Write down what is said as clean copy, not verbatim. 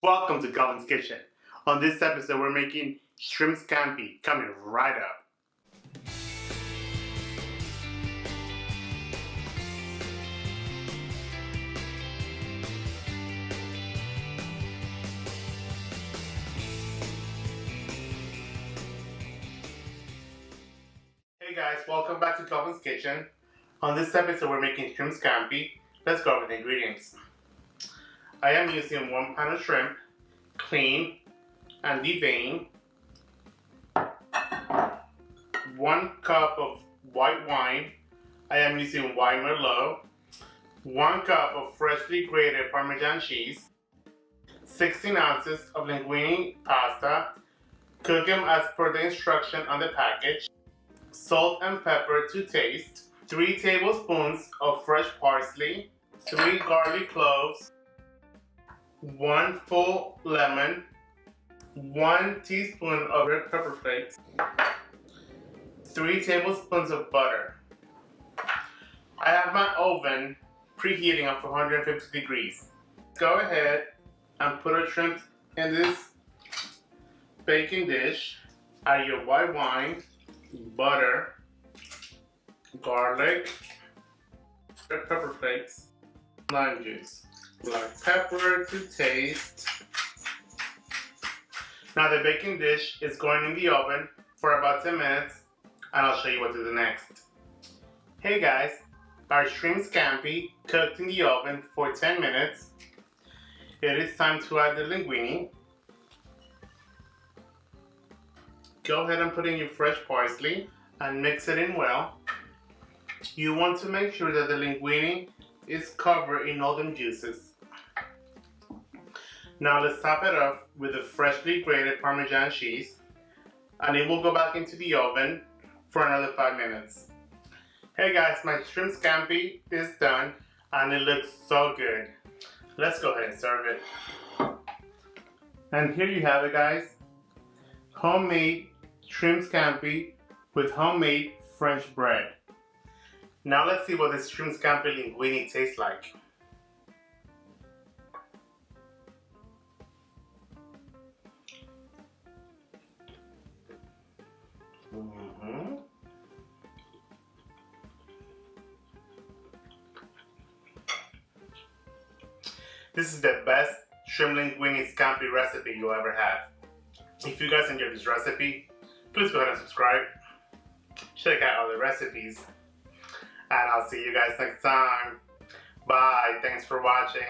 Welcome to Calvin's Kitchen. On this episode, we're making shrimp scampi, coming right up. Hey guys, welcome back to Calvin's Kitchen. On this episode, we're making shrimp scampi. Let's go over the ingredients. I am using 1 pound of shrimp, clean and deveined, 1 cup of white wine. I am using white Merlot, 1 cup of freshly grated Parmesan cheese, 16 ounces of linguine pasta. Cook them as per the instruction on the package. Salt and pepper to taste. 3 tablespoons of fresh parsley, 3 garlic cloves, 1 full lemon, 1 teaspoon of red pepper flakes, 3 tablespoons of butter. I have my oven preheating up to 150 degrees. Go ahead and put our shrimp in this baking dish. Add your white wine, butter, garlic, red pepper flakes, lime juice. Black pepper to taste. Now the baking dish is going in the oven for about 10 minutes and I'll show you what to do next. Hey guys, our shrimp scampi cooked in the oven for 10 minutes. It is time to add the linguine. Go ahead and put in your fresh parsley and mix it in well. You want to make sure that the linguine is covered in all them juices. Now let's top it off with the freshly grated Parmesan cheese, and it will go back into the oven for another 5 minutes. Hey guys, my shrimp scampi is done and it looks so good. Let's go ahead and serve it. And here you have it guys, homemade shrimp scampi with homemade French bread. Now let's see what this shrimp scampi linguine tastes like. This is the best shrimp linguine scampi recipe you'll ever have. If you guys enjoyed this recipe, please go ahead and subscribe. Check out other recipes. And I'll see you guys next time. Bye. Thanks for watching.